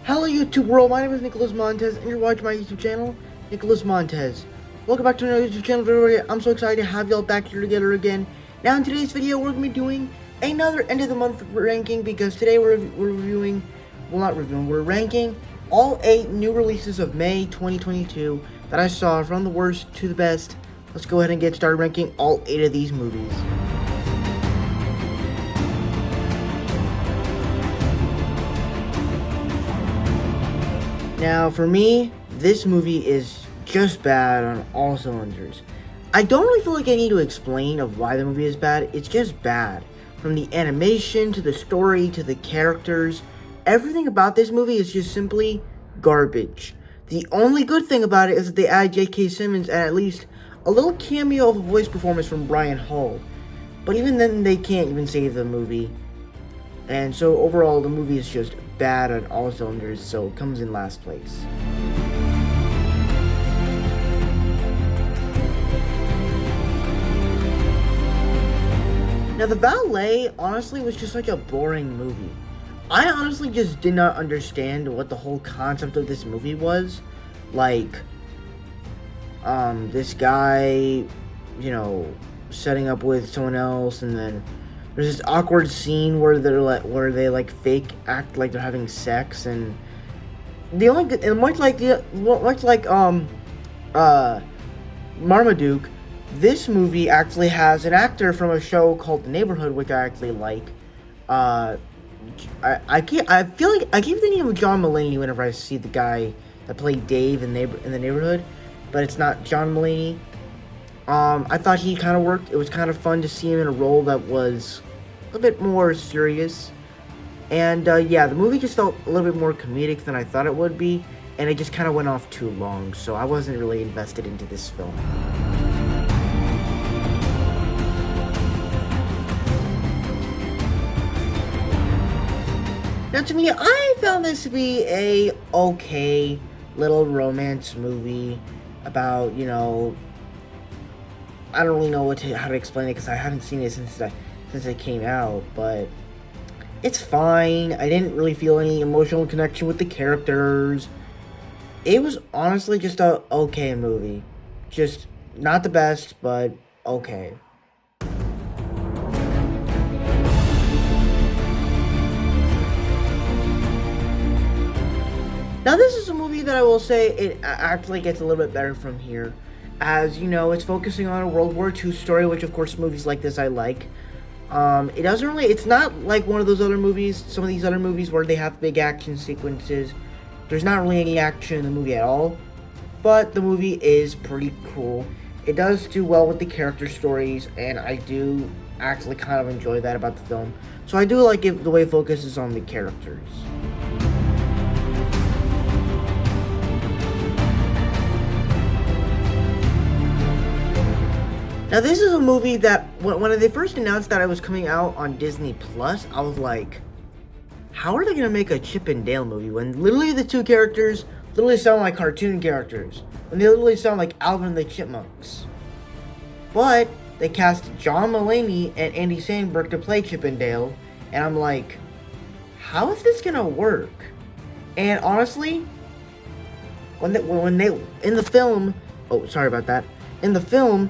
Hello YouTube world, my name is Nicholas Montez and you're watching my YouTube channel, Nicholas Montez. Welcome back to another YouTube channel video. I'm so excited to have y'all back here together again. Now in today's video we're going to be doing another end of the month ranking because today we're ranking all 8 new releases of May 2022 that I saw from the worst to the best. Let's go ahead and get started ranking all 8 of these movies. Now, for me, this movie is just bad on all cylinders. I don't really feel like I need to explain of why the movie is bad. It's just bad. From the animation, to the story, to the characters, everything about this movie is just simply garbage. The only good thing about it is that they add J.K. Simmons and at least a little cameo of a voice performance from Brian Hull. But even then, they can't even save the movie. And so overall, the movie is just bad on all cylinders, so it comes in last place. Now, The Valet honestly was just like a boring movie. I honestly just did not understand what the whole concept of this movie was. Like, this guy, setting up with someone else, and then there's this awkward scene where they fake act like they're having sex, and much like Marmaduke, this movie actually has an actor from a show called The Neighborhood, which I actually like. I keep thinking of John Mulaney whenever I see the guy that played Dave in The Neighborhood, but it's not John Mulaney. I thought he kind of worked. It was kind of fun to see him in a role that was a little bit more serious. And yeah, the movie just felt a little bit more comedic than I thought it would be, and it just kind of went off too long, so I wasn't really invested into this film. Now, to me, I found this to be a okay little romance movie about, I don't really know how to explain it because I haven't seen it since it came out, but it's fine. I didn't really feel any emotional connection with the characters. It was honestly just a okay movie. Just not the best, but okay. Now, this is a movie that I will say it actually gets a little bit better from here. As it's focusing on a World War II story, which of course movies like this I like. It's not like one of those other movies, some of these other movies where they have big action sequences. There's not really any action in the movie at all, but the movie is pretty cool. It does do well with the character stories, and I do actually kind of enjoy that about the film. So I do like it the way it focuses on the characters. Now, this is a movie that, when they first announced that it was coming out on Disney Plus, I was like, how are they going to make a Chip and Dale movie when literally the two characters literally sound like cartoon characters? When they literally sound like Alvin and the Chipmunks. But they cast John Mulaney and Andy Samberg to play Chip and Dale, and I'm like, how is this going to work? And honestly, in the film,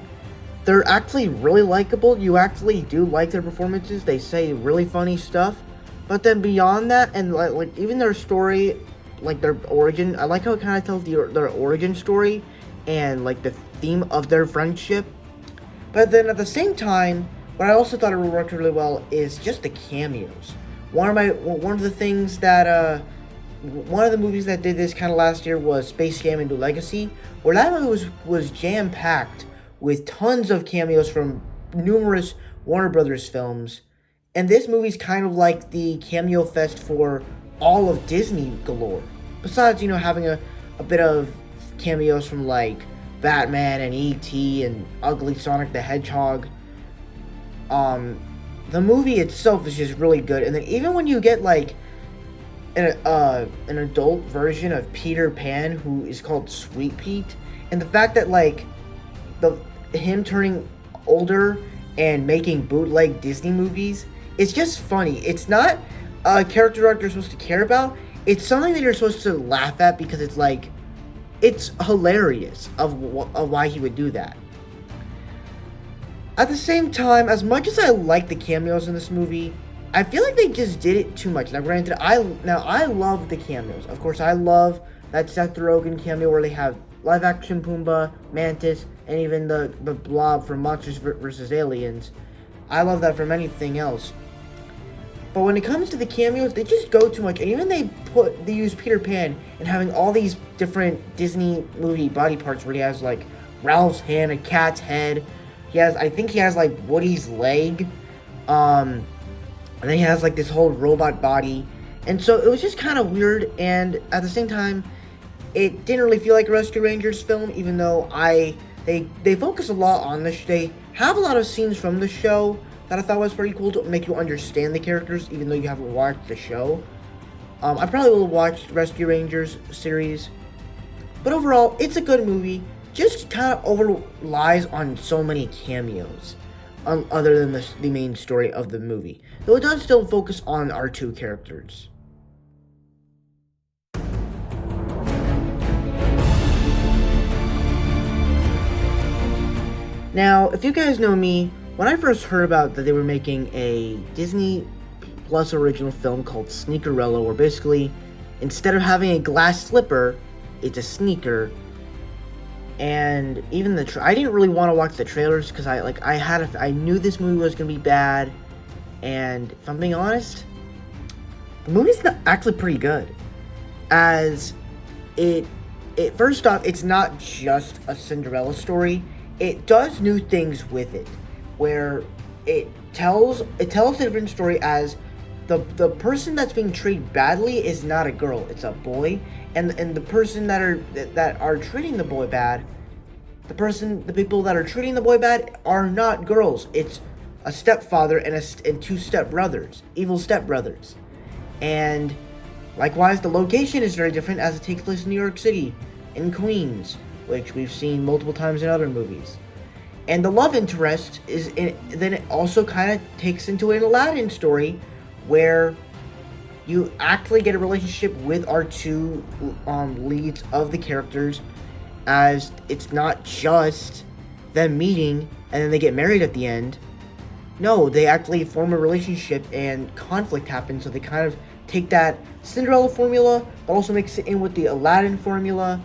they're actually really likable. You actually do like their performances. They say really funny stuff. But then beyond that, and like even their story, like their origin, I like how it kind of tells their origin story and like the theme of their friendship. But then at the same time, what I also thought it worked really well is just the cameos. One of the things that one of the movies that did this kind of last year was Space Jam: A New Legacy, where that movie was jam packed with tons of cameos from numerous Warner Brothers films, and this movie's kind of like the cameo fest for all of Disney galore. Besides, having a bit of cameos from like Batman and E.T. and Ugly Sonic the Hedgehog. The movie itself is just really good, and then even when you get like an adult version of Peter Pan who is called Sweet Pete, and the fact that like him turning older and making bootleg Disney movies, it's just funny. It's not a character arc you're supposed to care about. It's something that you're supposed to laugh at because it's like, it's hilarious of why he would do that. At the same time, as much as I like the cameos in this movie, I feel like they just did it too much. Now, granted, I love the cameos. Of course, I love that Seth Rogen cameo where they have live-action Pumbaa, Mantis, and even the Blob from Monsters vs. Aliens. I love that from anything else. But when it comes to the cameos, they just go too much. And even they use Peter Pan and having all these different Disney movie body parts where he has like Ralph's hand, a cat's head. I think he has like Woody's leg. And then he has like this whole robot body. And so it was just kind of weird. And at the same time, it didn't really feel like a Rescue Rangers film, even though they focus a lot on this. They have a lot of scenes from the show that I thought was pretty cool to make you understand the characters, even though you haven't watched the show. I probably will watch the Rescue Rangers series. But overall, it's a good movie. Just kind of relies on so many cameos, other than the main story of the movie. Though it does still focus on our two characters. Now, if you guys know me, when I first heard about that they were making a Disney Plus original film called Sneakerella, where basically, instead of having a glass slipper, it's a sneaker. And even I didn't really want to watch the trailers because I knew this movie was gonna be bad. And if I'm being honest, the movie's actually pretty good. As it first off, it's not just a Cinderella story. It does new things with it, where it tells a different story. As the person that's being treated badly is not a girl, it's a boy, and the person that are treating the boy bad, the people that are treating the boy bad are not girls. It's a stepfather and two stepbrothers, evil stepbrothers. And likewise, the location is very different, as it takes place in New York City, in Queens, which we've seen multiple times in other movies. And the love interest then it also kind of takes into an Aladdin story, where you actually get a relationship with our two leads of the characters, as it's not just them meeting and then they get married at the end. No, they actually form a relationship and conflict happens, so they kind of take that Cinderella formula, but also mix it in with the Aladdin formula,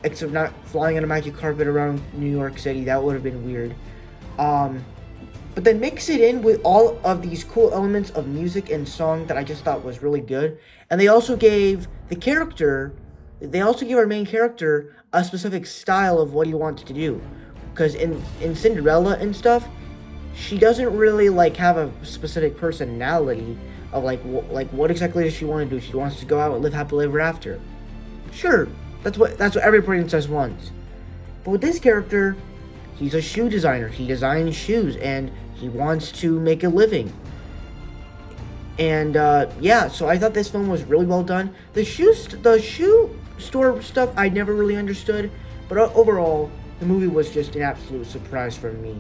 except not flying on a magic carpet around New York City. That would have been weird. But then mix it in with all of these cool elements of music and song that I just thought was really good. And they also gave our main character a specific style of what he wants to do. Because in Cinderella and stuff, she doesn't really have a specific personality of what exactly does she want to do. She wants to go out and live happily ever after. Sure, that's what every princess wants. But with this character, he's a shoe designer. He designs shoes and he wants to make a living. And so I thought this film was really well done. The shoe store stuff I never really understood, but overall the movie was just an absolute surprise for me.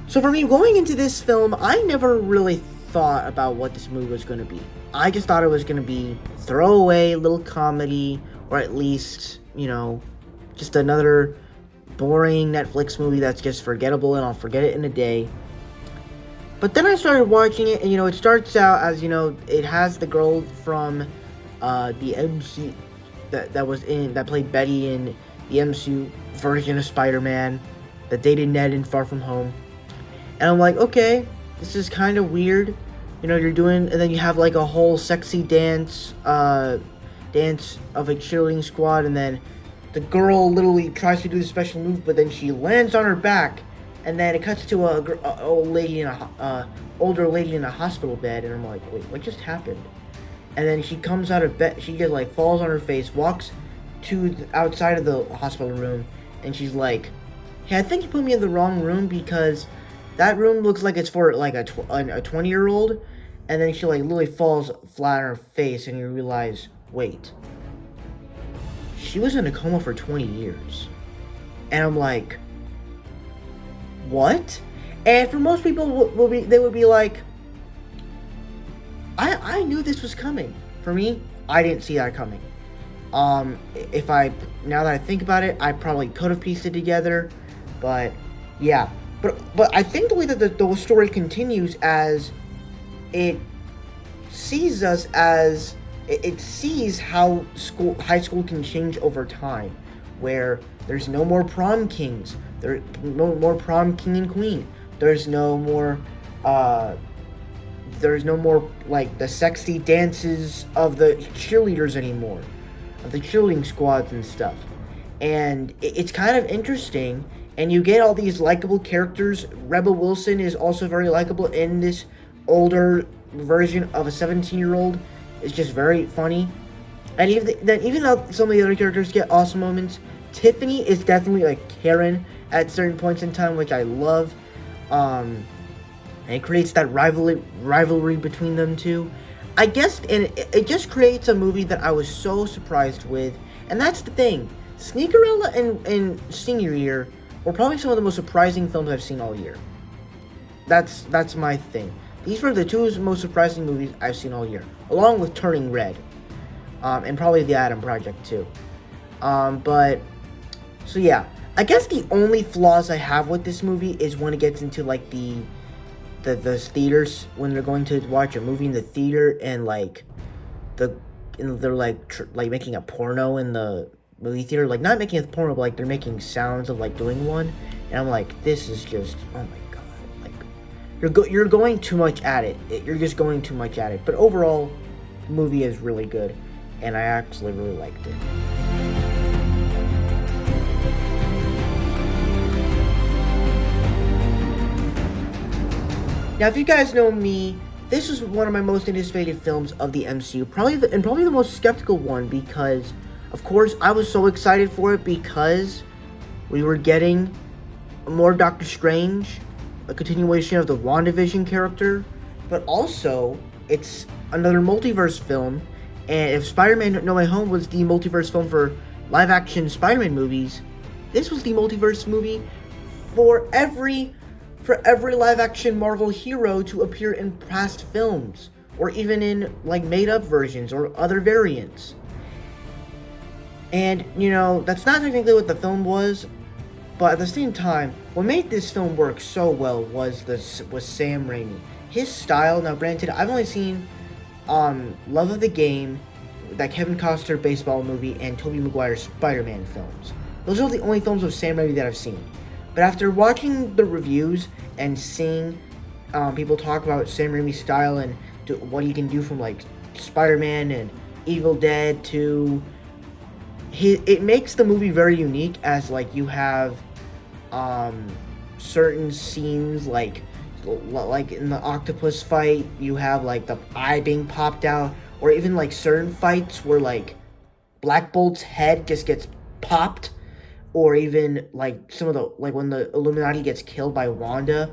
So for me, going into this film, I never really thought about what this movie was going to be. I just thought it was going to be throwaway little comedy, or at least, just another boring Netflix movie that's just forgettable and I'll forget it in a day. But then I started watching it, and it starts out as, it has the girl from the MC that played Betty in the MCU version of Spider-Man. that dated Ned in Far From Home. And I'm like, okay, this is kind of weird. You know, you're doing, and then you have like a whole sexy dance of a cheerleading squad, and then the girl literally tries to do the special move, but then she lands on her back, and then it cuts to a older lady in a hospital bed, and I'm like, wait, what just happened? And then she comes out of bed, she just like falls on her face, walks to the outside of the hospital room, and she's like, hey, I think you put me in the wrong room because that room looks like it's for like a 20-year-old. And then she like literally falls flat on her face, and you realize, wait, she was in a coma for 20 years. And I'm like, what? And for most people, they would be like, I knew this was coming. For me, I didn't see that coming. Now that I think about it, I probably could have pieced it together, but yeah. But I think the way that the story continues, as it sees how high school can change over time, where there's no more prom kings, there's no more prom king and queen, there's no more like the sexy dances of the cheerleaders anymore, of the cheerleading squads and stuff. And it's kind of interesting, and you get all these likable characters. Rebel Wilson is also very likable in this older version of a 17-year-old. It's just very funny. And even though some of the other characters get awesome moments, Tiffany is definitely like Karen at certain points in time, which I love. And it creates that rivalry between them two. I guess, and it just creates a movie that I was so surprised with. And that's the thing. Sneakerella and Senior Year were probably some of the most surprising films I've seen all year. That's my thing. These were the two most surprising movies I've seen all year, along with Turning Red, and probably The Adam Project too. So yeah, I guess the only flaws I have with this movie is when it gets into like the theaters, when they're going to watch a movie in the theater, and like they're like making a porno in the movie theater, like not making a porno, but like they're making sounds of like doing one, and I'm like, this is just, oh my god, like you're going too much at it. You're just going too much at it. But overall, the movie is really good, and I actually really liked it. Now, if you guys know me, this is one of my most anticipated films of the MCU, probably the most skeptical one, because, of course, I was so excited for it because we were getting more Doctor Strange, a continuation of the WandaVision character, but also it's another multiverse film. And if Spider-Man No Way Home was the multiverse film for live-action Spider-Man movies, this was the multiverse movie for every live-action Marvel hero to appear in past films, or even in like made-up versions or other variants. And you know, that's not technically what the film was, but at the same time, what made this film work so well was Sam Raimi. His style. Now, granted, I've only seen Love of the Game, that Kevin Costner baseball movie, and Tobey Maguire's Spider-Man films. Those are the only films of Sam Raimi that I've seen. But after watching the reviews and seeing people talk about Sam Raimi's style and what he can do from like Spider-Man and Evil Dead to it makes the movie very unique, as like you have certain scenes like in the octopus fight, you have like the eye being popped out, or even like certain fights where like Black Bolt's head just gets popped, or even like some of the, like when the Illuminati gets killed by Wanda,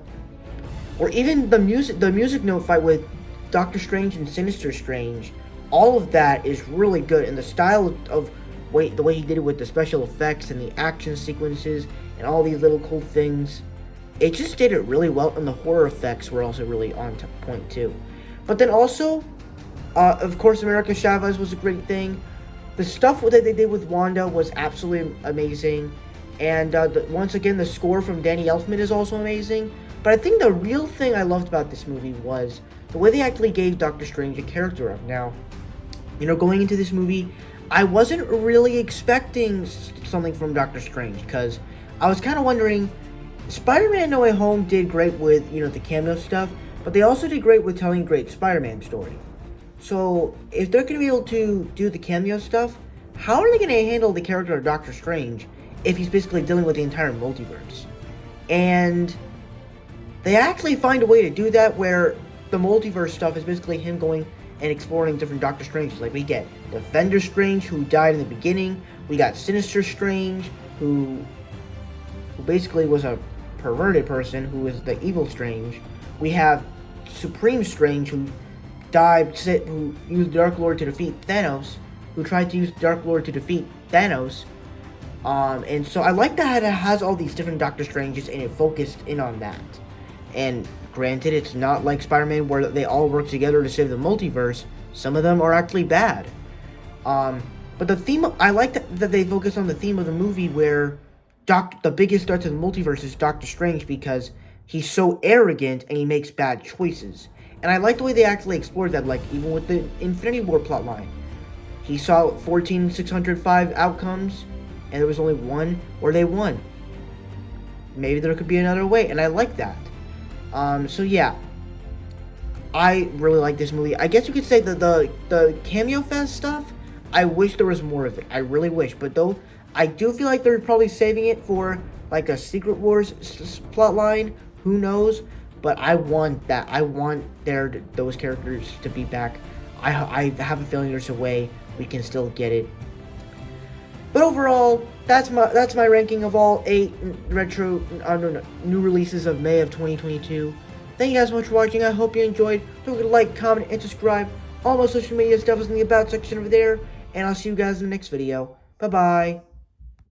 or even the music note fight with Doctor Strange and Sinister Strange. All of that is really good, and the style of the way he did it with the special effects and the action sequences and all these little cool things, it just did it really well, and the horror effects were also really on point too. But then also, of course, America Chavez was a great thing. The stuff that they did with Wanda was absolutely amazing, and once again, the score from Danny Elfman is also amazing. But I think the real thing I loved about this movie was the way they actually gave Doctor Strange a character up. Now, you know, going into this movie, I wasn't really expecting something from Doctor Strange, because I was kind of wondering, Spider-Man No Way Home did great with, the cameo stuff, but they also did great with telling a great Spider-Man story. So, if they're going to be able to do the cameo stuff, how are they going to handle the character of Doctor Strange if he's basically dealing with the entire multiverse? And they actually find a way to do that where the multiverse stuff is basically him going and exploring different Doctor Stranges. Like, we get Defender Strange, who died in the beginning. We got Sinister Strange, who basically was a perverted person, who was the evil Strange. We have Supreme Strange, who who used Dark Lord to defeat Thanos, who tried to use Dark Lord to defeat Thanos. And so I like that it has all these different Doctor Stranges and it focused in on that. And granted, it's not like Spider-Man where they all work together to save the multiverse. Some of them are actually bad. But the theme, I like that they focus on the theme of the movie where the biggest threat to the multiverse is Doctor Strange because he's so arrogant and he makes bad choices. And I like the way they actually explored that, like, even with the Infinity War plotline. He saw 14,605 outcomes, and there was only one where they won. Maybe there could be another way, and I like that. So yeah. I really like this movie. I guess you could say that the Cameo Fest stuff, I wish there was more of it. I really wish. But though, I do feel like they're probably saving it for, like, a Secret Wars plotline. Who knows? But I want that. I want those characters to be back. I have a feeling there's a way we can still get it. But overall, that's my ranking of all 8 new releases of May of 2022. Thank you guys so much for watching. I hope you enjoyed. Don't forget to like, comment, and subscribe. All my social media stuff is in the About section over there. And I'll see you guys in the next video. Bye-bye.